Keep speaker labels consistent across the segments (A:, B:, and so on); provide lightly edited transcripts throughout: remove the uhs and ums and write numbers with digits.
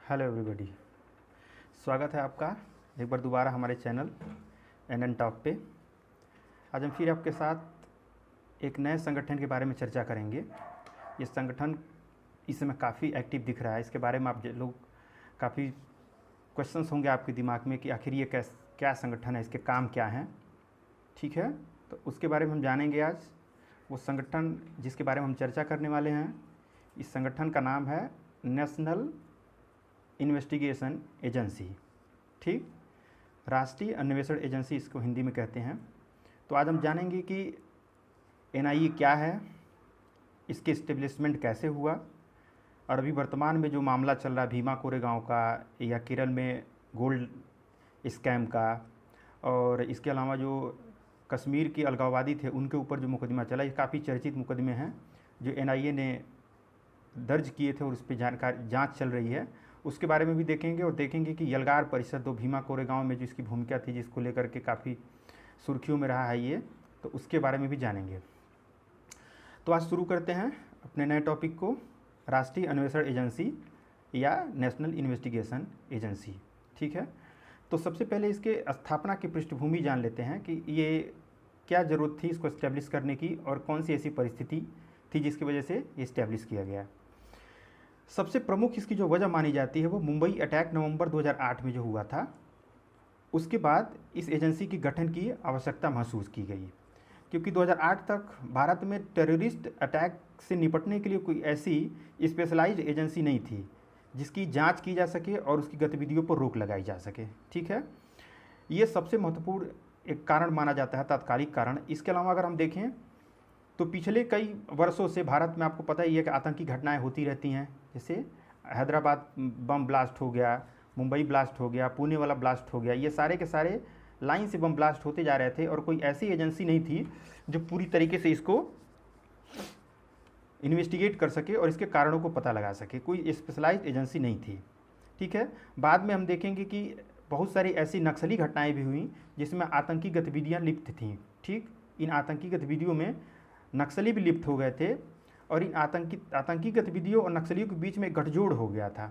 A: Hello everybody, स्वागत है आपका एक बार दोबारा हमारे चैनल एन टॉप पे। आज हम फिर आपके साथ एक नए संगठन के बारे में चर्चा करेंगे। ये संगठन इस समय काफ़ी एक्टिव दिख रहा है। इसके बारे में आप लोग काफ़ी क्वेश्चंस होंगे आपके दिमाग में कि आखिर ये क्या संगठन है, इसके काम क्या हैं। ठीक है, तो उसके बारे में हम जानेंगे आज। वो संगठन जिसके बारे में हम चर्चा करने वाले हैं, इस संगठन का नाम है नेशनल इन्वेस्टिगेशन एजेंसी। ठीक, राष्ट्रीय अन्वेषण एजेंसी इसको हिंदी में कहते हैं। तो आज हम जानेंगे कि एनआईए क्या है, इसके इस्टेब्लिशमेंट कैसे हुआ, और अभी वर्तमान में जो मामला चल रहा है भीमा कोरेगांव का या केरल में गोल्ड स्कैम का, और इसके अलावा जो कश्मीर के अलगाववादी थे उनके ऊपर जो मुकदमा चला, ये काफ़ी चर्चित मुकदमे हैं जो एनआईए ने दर्ज किए थे और उस पर जांच चल रही है। उसके बारे में भी देखेंगे और देखेंगे कि यलगार परिषद दो भीमा कोरेगांव में जो इसकी भूमिका थी, जिसको लेकर के काफ़ी सुर्खियों में रहा है ये, तो उसके बारे में भी जानेंगे। तो आज शुरू करते हैं अपने नए टॉपिक को, राष्ट्रीय अन्वेषण एजेंसी या नेशनल इन्वेस्टिगेशन एजेंसी। ठीक है, तो सबसे पहले इसके स्थापना की पृष्ठभूमि जान लेते हैं कि ये क्या ज़रूरत थी इसको इस्टेब्लिश करने की, और कौन सी ऐसी परिस्थिति थी जिसकी वजह से ये इस्टेब्लिश किया गया। सबसे प्रमुख इसकी जो वजह मानी जाती है वो मुंबई अटैक नवंबर 2008 में जो हुआ था, उसके बाद इस एजेंसी की गठन की आवश्यकता महसूस की गई, क्योंकि 2008 तक भारत में टेररिस्ट अटैक से निपटने के लिए कोई ऐसी स्पेशलाइज्ड एजेंसी नहीं थी जिसकी जांच की जा सके और उसकी गतिविधियों पर रोक लगाई जा सके। ठीक है, ये सबसे महत्वपूर्ण एक कारण माना जाता है, तात्कालिक कारण। इसके अलावा अगर हम देखें तो पिछले कई वर्षों से भारत में आपको पता ही है कि आतंकी घटनाएं होती रहती हैं। जैसे हैदराबाद बम ब्लास्ट हो गया, मुंबई ब्लास्ट हो गया, पुणे वाला ब्लास्ट हो गया, ये सारे के सारे लाइन से बम ब्लास्ट होते जा रहे थे और कोई ऐसी एजेंसी नहीं थी जो पूरी तरीके से इसको इन्वेस्टिगेट कर सके और इसके कारणों को पता लगा सके। कोई स्पेशलाइज्ड एजेंसी नहीं थी। ठीक है, बाद में हम देखेंगे कि बहुत सारी ऐसी नक्सली घटनाएं भी हुई जिसमें आतंकी गतिविधियां लिप्त थीं। ठीक, इन आतंकी गतिविधियों में नक्सली भी लिप्त हो गए थे और इन आतंकी गतिविधियों और नक्सलियों के बीच में गठजोड़ हो गया था।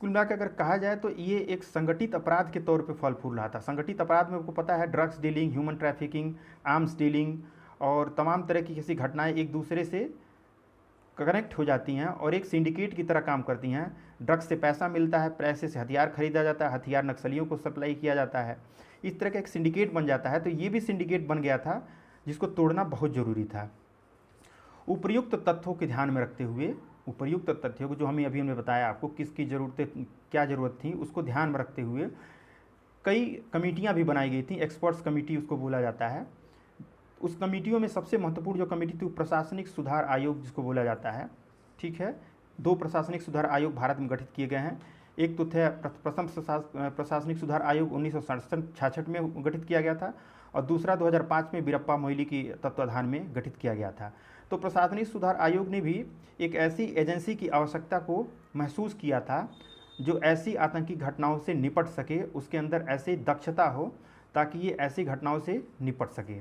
A: कुल मिलाकर अगर कहा जाए तो ये एक संगठित अपराध के तौर पे फल फूल रहा था। संगठित अपराध में आपको पता है drugs dealing, human trafficking, arms dealing और तमाम तरह की ऐसी घटनाएं एक दूसरे से कनेक्ट हो जाती हैं और एक सिंडिकेट की तरह काम करती हैं। ड्रग्स से पैसा मिलता है, पैसे से हथियार खरीदा जाता है, हथियार नक्सलियों को सप्लाई किया जाता है, इस तरह का एक सिंडिकेट बन जाता है। तो ये भी सिंडिकेट बन गया था जिसको तोड़ना बहुत ज़रूरी था। उपर्युक्त तथ्यों के ध्यान में रखते हुए, उपर्युक्त तथ्यों को जो हमें अभी हमने बताया आपको किसकी ज़रूरतें क्या ज़रूरत थी, उसको ध्यान में रखते हुए कई कमेटियां भी बनाई गई थी। एक्सपर्ट्स कमेटी उसको बोला जाता है। उस कमेटियों में सबसे महत्वपूर्ण जो कमेटी थी वो प्रशासनिक सुधार आयोग जिसको बोला जाता है। ठीक है, दो प्रशासनिक सुधार आयोग भारत में गठित किए गए हैं। एक तो थे प्रथम प्रशासनिक सुधार आयोग 1966 में गठित किया गया था और दूसरा 2005 में वीरप्पा मोइली की तत्वाधान में गठित किया गया था। तो प्रशासनिक सुधार आयोग ने भी एक ऐसी एजेंसी की आवश्यकता को महसूस किया था जो ऐसी आतंकी घटनाओं से निपट सके, उसके अंदर ऐसी दक्षता हो ताकि ये ऐसी घटनाओं से निपट सके।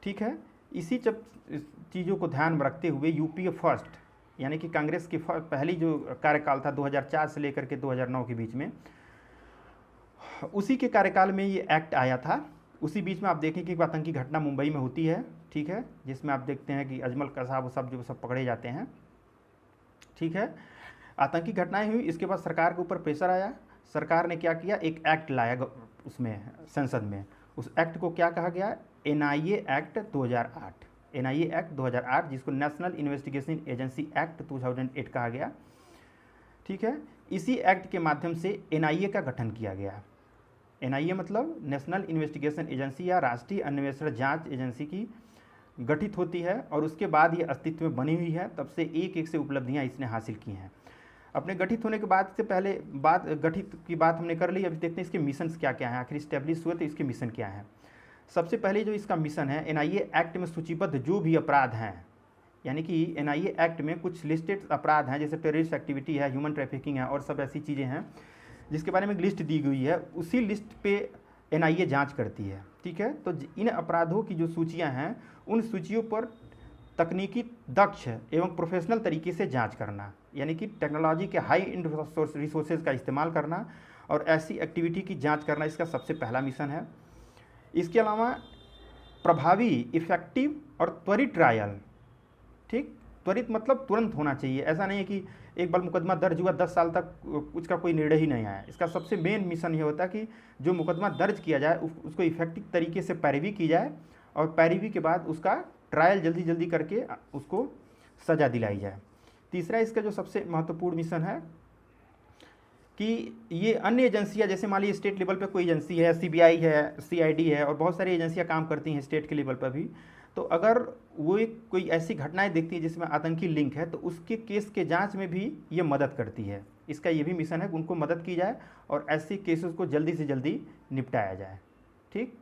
A: ठीक है, इसी चीज़ों को ध्यान में रखते हुए यूपीए फर्स्ट यानी कि कांग्रेस की पहली जो कार्यकाल था 2004 से लेकर के 2009 के बीच में, उसी के कार्यकाल में ये एक्ट आया था। उसी बीच में आप देखें कि आतंकी घटना मुंबई में होती है। ठीक है, जिसमें आप देखते हैं कि अजमल कसाब वो सब पकड़े जाते हैं। ठीक है, आतंकी घटनाएं हुई, इसके बाद सरकार के ऊपर प्रेशर आया। सरकार ने क्या किया, एक एक्ट लाया उसमें संसद में। उस एक्ट को क्या कहा गया, एनआईए एक्ट 2008, एनआईए एक्ट 2008 जिसको नेशनल इन्वेस्टिगेशन एजेंसी एक्ट 2008 कहा गया। ठीक है, इसी एक्ट के माध्यम से एनआईए का गठन किया गया। एनआईए मतलब नेशनल इन्वेस्टिगेशन एजेंसी या राष्ट्रीय अन्वेषण जांच एजेंसी की गठित होती है और उसके बाद ये अस्तित्व में बनी हुई है। तब से एक एक से उपलब्धियां इसने हासिल की हैं। अपने गठित होने के बाद से पहले गठित की बात हमने कर ली। अभी देखते हैं इसके मिशंस क्या क्या हैं, आखिर इस्टेब्लिश हुए तो इसके मिशन क्या हैं। सबसे पहले जो इसका मिशन है, एनआईए एक्ट में सूचीबद्ध जो भी अपराध हैं, यानी कि एनआईए एक्ट में कुछ लिस्टेड अपराध हैं जैसे टेररिस्ट एक्टिविटी है, ह्यूमन ट्रैफिकिंग है और सब ऐसी चीज़ें हैं जिसके बारे में एक लिस्ट दी गई है। उसी लिस्ट पे एनआईए जांच करती है। ठीक है, तो इन अपराधों की जो सूचियां हैं उन सूचियों पर तकनीकी दक्ष एवं प्रोफेशनल तरीके से जांच करना, यानी कि टेक्नोलॉजी के हाई एंड रिसोर्सेज का इस्तेमाल करना और ऐसी एक्टिविटी की जांच करना इसका सबसे पहला मिशन है। इसके अलावा प्रभावी, इफ़ेक्टिव और त्वरित ट्रायल, ठीक, त्वरित मतलब तुरंत होना चाहिए, ऐसा नहीं है कि एक बार मुकदमा दर्ज हुआ 10 साल तक उसका कोई निर्णय ही नहीं आया। इसका सबसे मेन मिशन ये होता है कि जो मुकदमा दर्ज किया जाए उसको इफेक्टिव तरीके से पैरवी की जाए और पैरवी के बाद उसका ट्रायल जल्दी जल्दी करके उसको सज़ा दिलाई जाए। तीसरा इसका जो सबसे महत्वपूर्ण मिशन है कि ये अन्य एजेंसियां, जैसे मान लीजिए स्टेट लेवल पे कोई एजेंसी है, सीबीआई है, सीआईडी है और बहुत सारी एजेंसियां काम करती हैं स्टेट के लेवल पर भी, तो अगर वो एक कोई ऐसी घटनाएं देखती है जिसमें आतंकी लिंक है तो उसके केस के जांच में भी ये मदद करती है। इसका ये भी मिशन है कि उनको मदद की जाए और ऐसे केसेस को जल्दी से जल्दी निपटाया जाए। ठीक,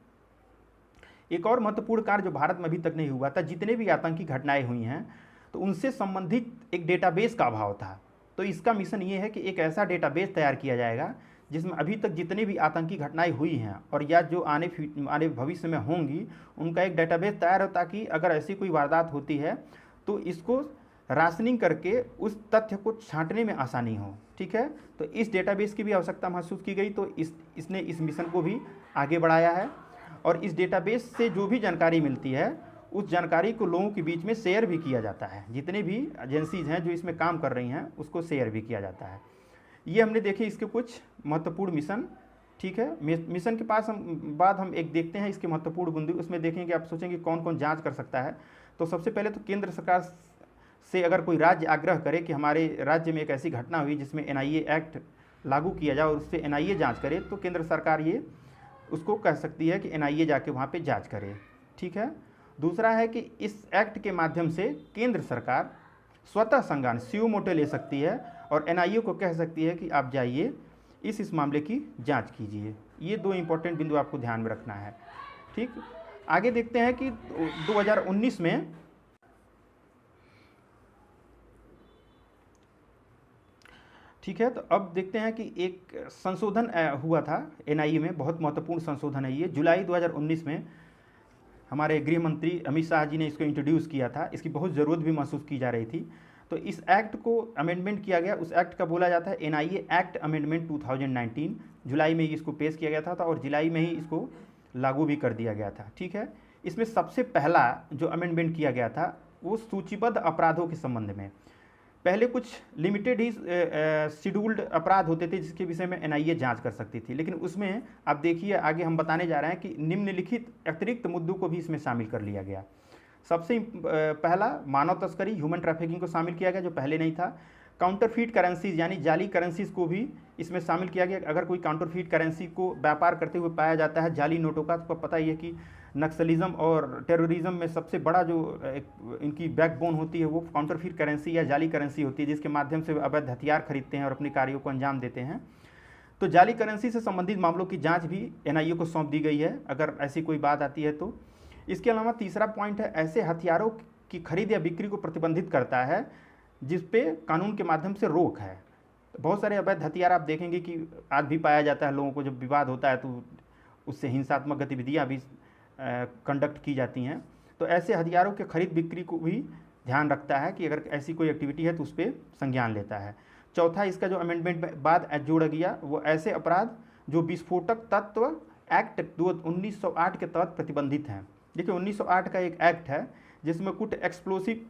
A: एक और महत्वपूर्ण कार्य जो भारत में अभी तक नहीं हुआ था, जितने भी आतंकी घटनाएं हुई हैं तो उनसे संबंधित एक डेटाबेस का अभाव था। तो इसका मिशन ये है कि एक ऐसा डेटाबेस तैयार किया जाएगा जिसमें अभी तक जितनी भी आतंकी घटनाएं हुई हैं और या जो आने भविष्य में होंगी उनका एक डेटाबेस तैयार हो, ताकि अगर ऐसी कोई वारदात होती है तो इसको राशनिंग करके उस तथ्य को छांटने में आसानी हो। ठीक है, तो इस डेटाबेस की भी आवश्यकता महसूस की गई, तो इसने इस मिशन को भी आगे बढ़ाया है और इस डेटाबेस से जो भी जानकारी मिलती है उस जानकारी को लोगों के बीच में शेयर भी किया जाता है। जितने भी एजेंसीज हैं जो इसमें काम कर रही हैं उसको शेयर भी किया जाता है। ये हमने देखे इसके कुछ महत्वपूर्ण मिशन। ठीक है, मिशन के पास बाद हम एक देखते हैं इसके महत्वपूर्ण बिंदु। उसमें देखेंगे, आप सोचेंगे कौन कौन जांच कर सकता है। तो सबसे पहले तो केंद्र सरकार से अगर कोई राज्य आग्रह करे कि हमारे राज्य में एक ऐसी घटना हुई जिसमें एनआईए एक्ट लागू किया जाए और उससे एनआईए जाँच करे, तो केंद्र सरकार ये उसको कह सकती है कि एनआईए जाके वहाँ पर जाँच करे। ठीक है, दूसरा है कि इस एक्ट के माध्यम से केंद्र सरकार स्वतः संज्ञान सुओ मोटो ले सकती है और एनआईए को कह सकती है कि आप जाइए इस मामले की जांच कीजिए। ये दो इंपॉर्टेंट बिंदु आपको ध्यान में रखना है। ठीक, आगे देखते हैं कि 2019 में ठीक है, तो अब देखते हैं कि एक संशोधन हुआ था एनआईए में, बहुत महत्वपूर्ण संशोधन है ये। जुलाई 2019 में हमारे गृह मंत्री अमित शाह जी ने इसको इंट्रोड्यूस किया था। इसकी बहुत ज़रूरत भी महसूस की जा रही थी। तो इस एक्ट को अमेंडमेंट किया गया। उस एक्ट का बोला जाता है एनआईए एक्ट अमेंडमेंट 2019। जुलाई में इसको पेश किया गया था और जुलाई में ही इसको लागू भी कर दिया गया था। ठीक है, इसमें सबसे पहला जो अमेंडमेंट किया गया था वो सूचीबद्ध अपराधों के संबंध में। पहले कुछ लिमिटेड ही शेड्यूल्ड अपराध होते थे जिसके विषय में एनआईए जांच कर सकती थी, लेकिन उसमें आप देखिए आगे हम बताने जा रहे हैं कि निम्नलिखित अतिरिक्त मुद्दों को भी इसमें शामिल कर लिया गया। सबसे पहला मानव तस्करी, ह्यूमन ट्रैफिकिंग को शामिल किया गया जो पहले नहीं था। काउंटरफीट करेंसीज यानी जाली करेंसीज को भी इसमें शामिल किया गया। अगर कोई काउंटरफीट करेंसी को व्यापार करते हुए पाया जाता है, जाली नोटों का, तो पता ही है कि नक्सलिज्म और टेररिज्म में सबसे बड़ा जो इनकी बैकबोन होती है वो काउंटरफीट करेंसी या जाली करेंसी होती है, जिसके माध्यम से अवैध हथियार खरीदते हैं और अपने कार्यों को अंजाम देते हैं। तो जाली करेंसी से संबंधित मामलों की जांच भी एनआईए को सौंप दी गई है अगर ऐसी कोई बात आती है तो। इसके अलावा तीसरा पॉइंट है ऐसे हथियारों की खरीद या बिक्री को प्रतिबंधित करता है जिस पे कानून के माध्यम से रोक है। बहुत सारे अवैध हथियार आप देखेंगे कि आज भी पाया जाता है। लोगों को जब विवाद होता है तो उससे हिंसात्मक गतिविधियाँ भी कंडक्ट की जाती हैं। तो ऐसे हथियारों के खरीद बिक्री को भी ध्यान रखता है कि अगर ऐसी कोई एक्टिविटी है तो उस पर संज्ञान लेता है। चौथा इसका जो अमेंडमेंट बाद जोड़ा गया वो ऐसे अपराध जो विस्फोटक तत्व एक्ट 1908 के तहत प्रतिबंधित हैं। देखिए 1908 का एक एक्ट है जिसमें कुछ एक्सप्लोसिव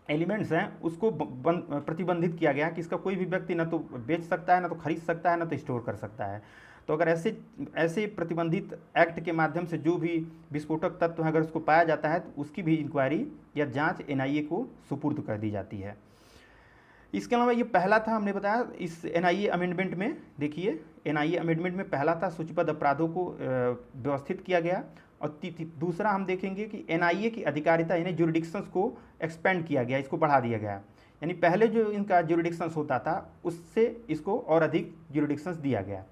A: एलिमेंट्स हैं उसको प्रतिबंधित किया गया कि इसका कोई भी व्यक्ति ना तो बेच सकता है, ना तो खरीद सकता है, ना तो स्टोर कर सकता है। तो अगर ऐसे प्रतिबंधित एक्ट के माध्यम से जो भी विस्फोटक तत्व है अगर उसको पाया जाता है तो उसकी भी इंक्वायरी या जांच एनआईए को सुपुर्द कर दी जाती है। इसके अलावा ये पहला था, हमने बताया इस एनआईए अमेंडमेंट में। देखिए एनआईए अमेंडमेंट में पहला था सूचीबद्ध अपराधों को व्यवस्थित किया गया और दूसरा हम देखेंगे कि एनआईए की अधिकारिता यानी ज्यूरिडिक्शंस को एक्सपेंड किया गया, इसको बढ़ा दिया गया। यानी पहले जो इनका ज्यूरिडिक्शंस होता था उससे इसको और अधिक ज्यूरिडिक्शंस दिया गया।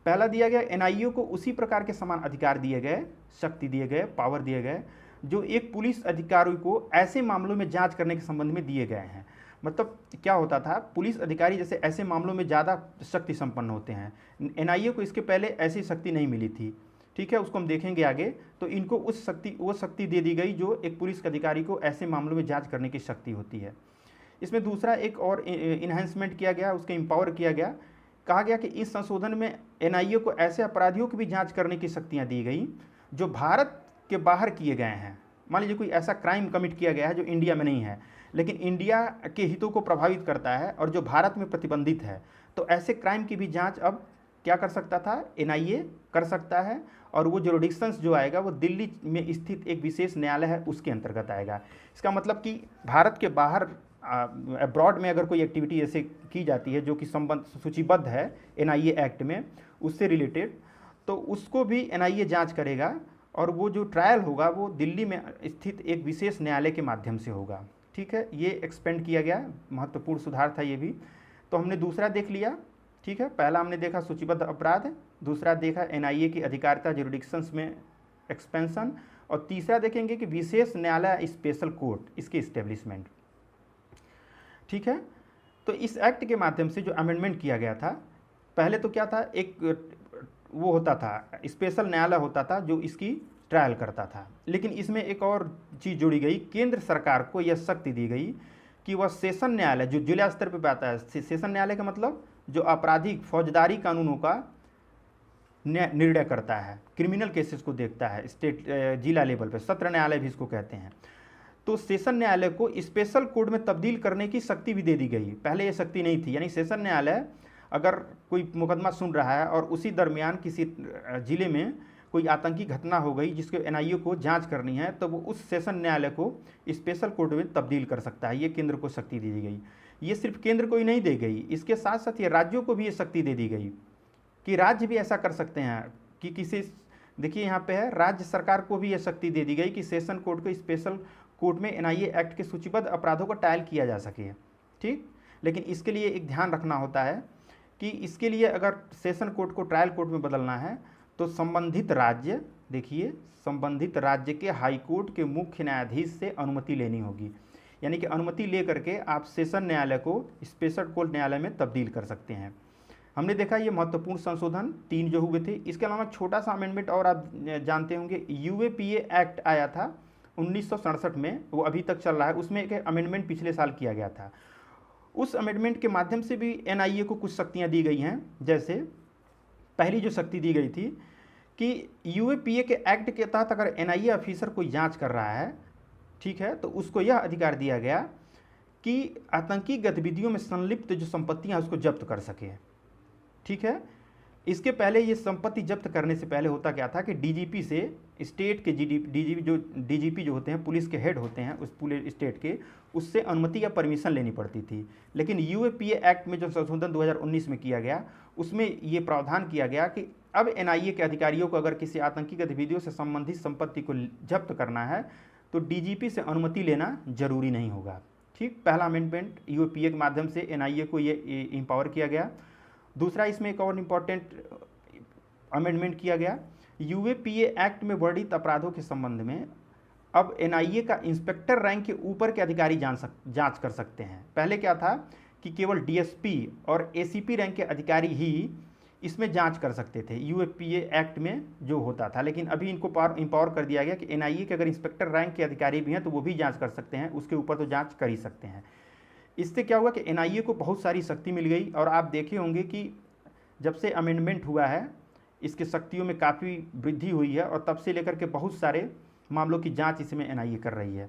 A: पहला दिया गया एनआईए को उसी प्रकार के समान अधिकार दिए गए, शक्ति दिए गए, पावर दिए गए जो एक पुलिस अधिकारी को ऐसे मामलों में जांच करने के संबंध में दिए गए हैं। मतलब क्या होता था, पुलिस अधिकारी जैसे ऐसे मामलों में ज़्यादा शक्ति संपन्न होते हैं। एनआईए को इसके पहले ऐसी शक्ति नहीं मिली थी ठीक है, उसको हम देखेंगे आगे। तो इनको वो शक्ति दे दी गई जो एक पुलिस अधिकारी को ऐसे मामलों में जांच करने की शक्ति होती है। इसमें दूसरा एक और इन्हेंसमेंट किया गया, उसको एम्पावर किया गया। कहा गया कि इस संशोधन में एनआईए को ऐसे अपराधियों की भी जांच करने की शक्तियां दी गई जो भारत के बाहर किए गए हैं। मान लीजिए कोई ऐसा क्राइम कमिट किया गया है जो इंडिया में नहीं है लेकिन इंडिया के हितों को प्रभावित करता है और जो भारत में प्रतिबंधित है, तो ऐसे क्राइम की भी जांच अब क्या कर सकता था, एनआईए कर सकता है। और वो जुरिडिक्शंस जो आएगा वो दिल्ली में स्थित एक विशेष न्यायालय है उसके अंतर्गत आएगा। इसका मतलब कि भारत के बाहर अब्रॉड में अगर कोई एक्टिविटी ऐसे की जाती है जो कि संबंध सूचीबद्ध है एनआईए एक्ट में उससे रिलेटेड, तो उसको भी एनआईए जांच करेगा और वो जो ट्रायल होगा वो दिल्ली में स्थित एक विशेष न्यायालय के माध्यम से होगा। ठीक है, ये एक्सपेंड किया गया, महत्वपूर्ण सुधार था ये भी। तो हमने दूसरा देख लिया। ठीक है, पहला हमने देखा सूचीबद्ध अपराध, दूसरा देखा एनआईए की अधिकारिता जुरिडिक्शंस में एक्सपेंशन, और तीसरा देखेंगे कि विशेष न्यायालय स्पेशल कोर्ट इसके इस्टेब्लिशमेंट। ठीक है, तो इस एक्ट के माध्यम से जो अमेंडमेंट किया गया था, पहले तो क्या था, एक वो होता था स्पेशल न्यायालय होता था जो इसकी ट्रायल करता था, लेकिन इसमें एक और चीज़ जोड़ी गई, केंद्र सरकार को यह शक्ति दी गई कि वह सेशन न्यायालय जो जिला स्तर पर आता है, सेशन न्यायालय का मतलब जो आपराधिक फौजदारी कानूनों का निर्णय करता है, क्रिमिनल केसेस को देखता है स्टेट जिला लेवल पे, सत्र न्यायालय भी इसको कहते हैं, तो सेशन न्यायालय को स्पेशल कोर्ट में तब्दील करने की शक्ति भी दे दी गई। पहले ये शक्ति नहीं थी, यानी सेशन न्यायालय अगर कोई मुकदमा सुन रहा है और उसी दरमियान किसी जिले में कोई आतंकी घटना हो गई जिसके एनआईए को जांच करनी है, तो वो उस सेशन न्यायालय को स्पेशल कोर्ट में तब्दील कर सकता है। ये केंद्र को शक्ति दे दी गई। ये सिर्फ केंद्र को ही नहीं दी गई, इसके साथ साथ ये राज्यों को भी ये शक्ति दे दी गई कि राज्य भी ऐसा कर सकते हैं कि किसी, देखिए यहाँ पे है, राज्य सरकार को भी ये शक्ति दे दी गई कि सेशन कोर्ट को स्पेशल कोर्ट में एनआईए एक्ट के सूचीबद्ध अपराधों को ट्रायल किया जा सके। ठीक, लेकिन इसके लिए एक ध्यान रखना होता है कि इसके लिए अगर सेशन कोर्ट को ट्रायल कोर्ट में बदलना है तो संबंधित राज्य, देखिए संबंधित राज्य के हाई कोर्ट के मुख्य न्यायाधीश से अनुमति लेनी होगी, यानी कि अनुमति ले करके आप सेशन न्यायालय को स्पेशल कोर्ट न्यायालय में तब्दील कर सकते हैं। हमने देखा ये महत्वपूर्ण संशोधन 3 जो हुए थे। इसके अलावा छोटा सा अमेंडमेंट और आप जानते होंगे, यूएपीए एक्ट आया था 1967 में, वो अभी तक चल रहा है। उसमें एक अमेंडमेंट पिछले साल किया गया था। उस अमेंडमेंट के माध्यम से भी एनआईए को कुछ शक्तियां दी गई हैं। जैसे पहली जो शक्ति दी गई थी कि यूएपीए के एक्ट के तहत अगर एनआईए ऑफिसर कोई जांच कर रहा है, ठीक है, तो उसको यह अधिकार दिया गया कि आतंकी गतिविधियों में संलिप्त जो संपत्तियां उसको जब्त कर सके। ठीक है, इसके पहले ये संपत्ति जब्त करने से पहले होता क्या था कि डीजीपी से, स्टेट के डीजीपी जो होते हैं, पुलिस के हेड होते हैं उस पूरे स्टेट के, उससे अनुमति या परमिशन लेनी पड़ती थी। लेकिन यूएपीए एक्ट में जो संशोधन 2019 में किया गया, उसमें ये प्रावधान किया गया कि अब एनआईए के अधिकारियों को अगर किसी आतंकी गतिविधियों से संबंधित संपत्ति को जब्त करना है तो डीजीपी से अनुमति लेना जरूरी नहीं होगा। ठीक, पहला अमेंडमेंट यूएपीए के माध्यम से एनआईए को ये एम्पावर किया गया। दूसरा, इसमें एक और इम्पॉर्टेंट अमेंडमेंट किया गया, यूएपीए एक्ट में वर्णित अपराधों के संबंध में अब एनआईए का इंस्पेक्टर रैंक के ऊपर के अधिकारी जांच कर सकते हैं। पहले क्या था कि केवल डीएसपी और एसीपी रैंक के अधिकारी ही इसमें जांच कर सकते थे, यूएपीए एक्ट में जो होता था। लेकिन अभी इनको एम्पावर कर दिया गया कि एनआईए के अगर इंस्पेक्टर रैंक के अधिकारी भी हैं तो वो भी जाँच कर सकते हैं, उसके ऊपर तो जाँच कर ही सकते हैं। इससे क्या हुआ कि एनआईए को बहुत सारी शक्ति मिल गई। और आप देखे होंगे कि जब से अमेंडमेंट हुआ है इसके शक्तियों में काफ़ी वृद्धि हुई है और तब से लेकर के बहुत सारे मामलों की जांच इसमें एनआईए कर रही है।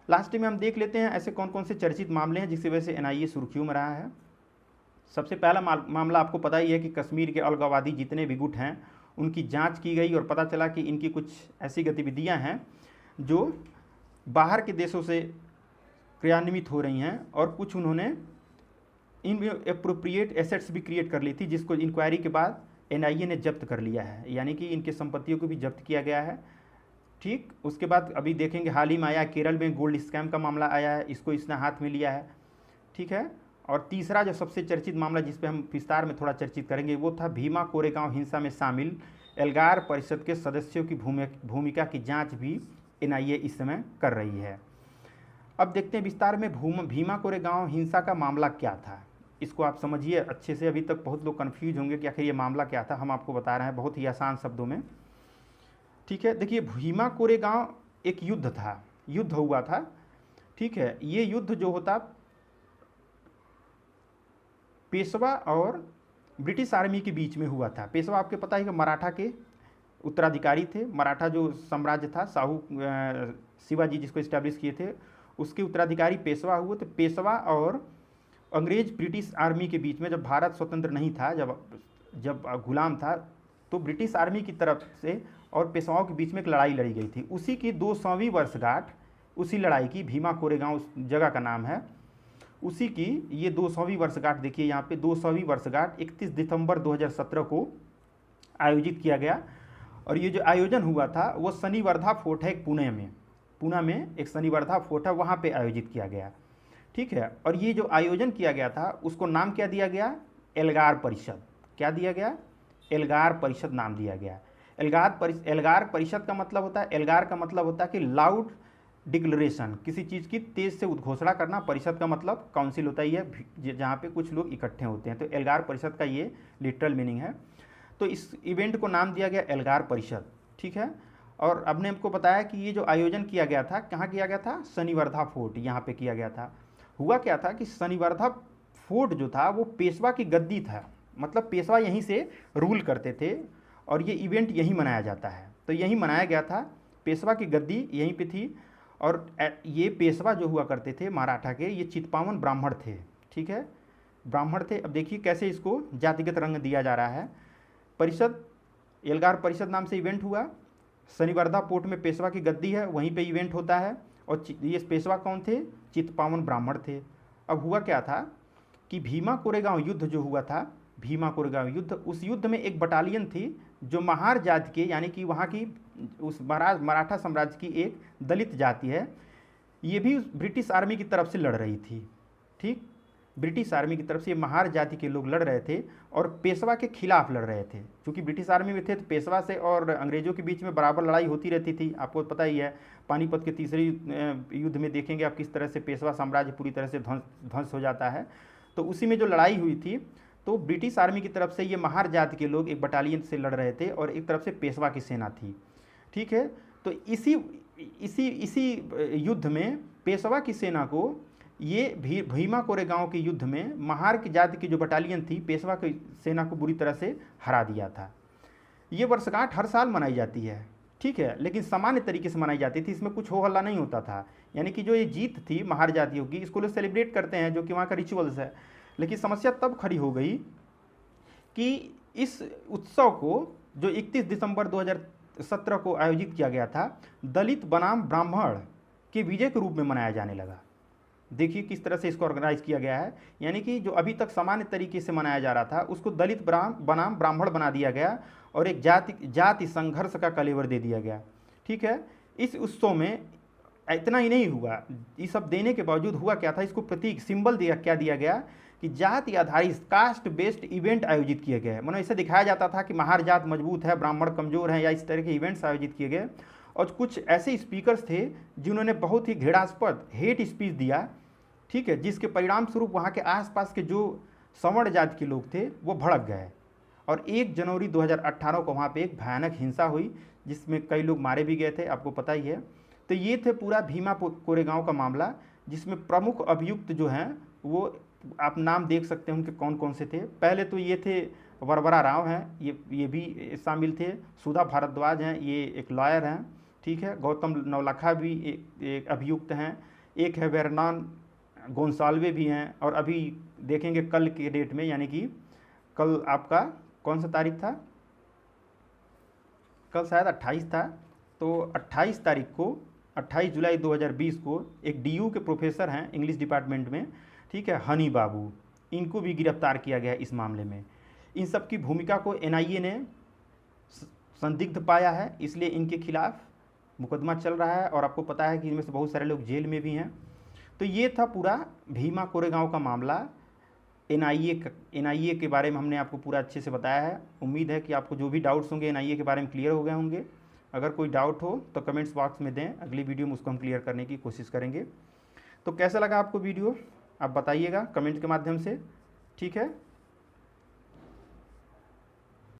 A: लास्ट में हम देख लेते हैं ऐसे कौन कौन से चर्चित मामले हैं जिसकी वजह से एनआईए सुर्खियों में रहा है। सबसे पहला मामला आपको पता ही है कि कश्मीर के अलगाववादी जितने भी गुट हैं उनकी जाँच की गई और पता चला कि इनकी कुछ ऐसी गतिविधियाँ हैं जो बाहर के देशों से क्रियान्वित हो रही हैं और कुछ उन्होंने इन एप्रोप्रिएट एसेट्स भी क्रिएट कर ली थी, जिसको इंक्वायरी के बाद एनआईए ने जब्त कर लिया है, यानी कि इनके संपत्तियों को भी जब्त किया गया है। ठीक, उसके बाद अभी देखेंगे हाल ही में आया केरल में गोल्ड स्कैम का मामला आया है, इसको इसने हाथ में लिया है। ठीक है, और तीसरा जो सबसे चर्चित मामला जिस पे हम विस्तार में थोड़ा चर्चित करेंगे वो था भीमा कोरेगांव हिंसा में शामिल एल्गार परिषद के सदस्यों की भूमिका की जाँच भी एनआईए इस समय कर रही है। अब देखते हैं विस्तार में भीमा कोरेगांव हिंसा का मामला क्या था, इसको आप समझिए अच्छे से। अभी तक बहुत लोग कंफ्यूज होंगे कि आखिर ये मामला क्या था। हम आपको बता रहे हैं बहुत ही आसान शब्दों में। ठीक है, देखिए भीमा कोरेगांव एक युद्ध था, युद्ध हुआ था, ठीक है। ये युद्ध जो होता पेशवा और ब्रिटिश आर्मी के बीच में हुआ था। पेशवा आपके पता है कि मराठा के उत्तराधिकारी थे, मराठा जो साम्राज्य था, शिवाजी जिसको इस्टेब्लिश किए थे, उसके उत्तराधिकारी पेशवा हुए। तो पेशवा और अंग्रेज ब्रिटिश आर्मी के बीच में, जब भारत स्वतंत्र नहीं था, जब गुलाम था, तो ब्रिटिश आर्मी की तरफ से और पेशवाओं के बीच में एक लड़ाई लड़ी गई थी। उसी की 200वीं वर्षगांठ, उसी लड़ाई की, भीमा कोरेगांव उस जगह का नाम है, उसी की ये 200वीं वर्षगांठ देखिए यहाँ पे 200वीं वर्षगांठ 31 दिसंबर 2017 को आयोजित किया गया। और ये जो आयोजन हुआ था वो शनिवर्धा फोर्ट है एक पुणे में एक शनिवर्धा फोर्ट है, वहाँ पे आयोजित किया गया, ठीक है। और ये जो आयोजन किया गया था उसको नाम क्या दिया गया? एल्गार परिषद। क्या दिया गया? एल्गार परिषद नाम दिया गया। एल्गार परिषद का मतलब होता है, एल्गार का मतलब होता है कि लाउड डिक्लेरेशन, किसी चीज़ की तेज से उद्घोषणा करना। परिषद का मतलब काउंसिल होता ही है, जहाँ पे कुछ लोग इकट्ठे होते हैं। तो एल्गार परिषद का ये लिटरल मीनिंग है। तो इस इवेंट को नाम दिया गया एल्गार परिषद, ठीक है। और अब ने आपको बताया कि ये जो आयोजन किया गया था, कहाँ किया गया था? शनिवर्धा फोर्ट, यहाँ पे किया गया था। हुआ क्या था कि शनिवर्धा फोर्ट जो था वो पेशवा की गद्दी था, मतलब पेशवा यहीं से रूल करते थे और ये इवेंट यहीं मनाया जाता है। तो यहीं मनाया गया था, पेशवा की गद्दी यहीं पे थी। और ये पेशवा जो हुआ करते थे मराठा के, ये चित्पावन ब्राह्मण थे, ठीक है, ब्राह्मण थे। अब देखिए कैसे इसको जातिगत रंग दिया जा रहा है। परिषद, एल्गार परिषद नाम से इवेंट हुआ, शनिवर्धा फोर्ट में पेशवा की गद्दी है, वहीं पे इवेंट होता है। और ये पेशवा कौन थे? चित्पावन ब्राह्मण थे। अब हुआ क्या था कि भीमा कोरेगांव युद्ध जो हुआ था, भीमा कोरेगांव युद्ध, उस युद्ध में एक बटालियन थी जो महार जाति के, यानी कि वहाँ की उस मराठा साम्राज्य की एक दलित जाति है, ये भी ब्रिटिश आर्मी की तरफ से लड़ रही थी, ठीक। ब्रिटिश आर्मी की तरफ से महार जाति के लोग लड़ रहे थे और पेशवा के खिलाफ लड़ रहे थे। क्योंकि ब्रिटिश आर्मी में थे तो पेशवा से और अंग्रेजों के बीच में बराबर लड़ाई होती रहती थी, आपको पता ही है। पानीपत के तीसरे युद्ध में देखेंगे आप किस तरह से पेशवा साम्राज्य पूरी तरह से ध्वंस हो जाता है। तो उसी में जो लड़ाई हुई थी, तो ब्रिटिश आर्मी की तरफ से ये महार जाति के लोग एक बटालियन से लड़ रहे थे और एक तरफ से पेशवा की सेना थी, ठीक है। तो इसी युद्ध में पेशवा की सेना को ये भीमा कोरेगांव के युद्ध में महार की जाति की जो बटालियन थी, पेशवा की सेना को बुरी तरह से हरा दिया था। ये वर्षगांठ हर साल मनाई जाती है, ठीक है, लेकिन सामान्य तरीके से मनाई जाती थी, इसमें कुछ हो हल्ला नहीं होता था। यानी कि जो ये जीत थी महार जातियों की, इसको लोग सेलिब्रेट करते हैं, जो कि वहाँ का रिचुअल्स है। लेकिन समस्या तब खड़ी हो गई कि इस उत्सव को जो 31 दिसंबर 2017 को आयोजित किया गया था, दलित बनाम ब्राह्मण के विजय के रूप में मनाया जाने लगा। देखिए किस तरह से इसको ऑर्गेनाइज किया गया है। यानी कि जो अभी तक सामान्य तरीके से मनाया जा रहा था उसको दलित बनाम ब्राह्मण बना दिया गया और एक जाति संघर्ष का कलेवर दे दिया गया, ठीक है। इस उत्सव में इतना ही नहीं हुआ, ये सब देने के बावजूद हुआ क्या था, इसको प्रतीक सिंबल क्या दिया गया कि जाति आधारित कास्ट बेस्ड इवेंट आयोजित किए गए। मतलब इसे दिखाया जाता था कि महार जात मजबूत है, ब्राह्मण कमजोर है, या इस तरह के इवेंट्स आयोजित किए गए। और कुछ ऐसे स्पीकर्स थे जिन्होंने बहुत ही घृणास्पद हेट स्पीच दिया, ठीक है, जिसके परिणाम स्वरूप वहाँ के आसपास के जो सवर्ण जाति के लोग थे वो भड़क गए। और 1 जनवरी 2018 को वहाँ पे एक भयानक हिंसा हुई जिसमें कई लोग मारे भी गए थे, आपको पता ही है। तो ये थे पूरा भीमा कोरेगांव का मामला, जिसमें प्रमुख अभियुक्त जो हैं वो आप नाम देख सकते हैं उनके कौन कौन से थे। पहले तो ये थे वरवरा राव हैं, ये भी शामिल थे। सुधा भारद्वाज हैं, ये एक लॉयर हैं, ठीक है। गौतम नवलखा भी एक अभियुक्त हैं। एक है वेरनॉन गोंसाल्वे भी हैं। और अभी देखेंगे कल के डेट में, यानी कि कल आपका कौन सा तारीख था, कल शायद 28 था, तो 28 तारीख को 28 जुलाई 2020 को एक DU के प्रोफेसर हैं इंग्लिश डिपार्टमेंट में, ठीक है, हनी बाबू, इनको भी गिरफ्तार किया गया इस मामले में। इन सब की भूमिका को NIA ने संदिग्ध पाया है, इसलिए इनके खिलाफ मुकदमा चल रहा है। और आपको पता है कि इनमें से बहुत सारे लोग जेल में भी हैं। तो ये था पूरा भीमा कोरेगांव का मामला। NIA के बारे में हमने आपको पूरा अच्छे से बताया है। उम्मीद है कि आपको जो भी डाउट्स होंगे NIA के बारे में क्लियर हो गए होंगे। अगर कोई डाउट हो तो कमेंट्स बॉक्स में दें, अगली वीडियो में उसको हम क्लियर करने की कोशिश करेंगे। तो कैसा लगा आपको वीडियो, आप बताइएगा कमेंट के माध्यम से, ठीक है।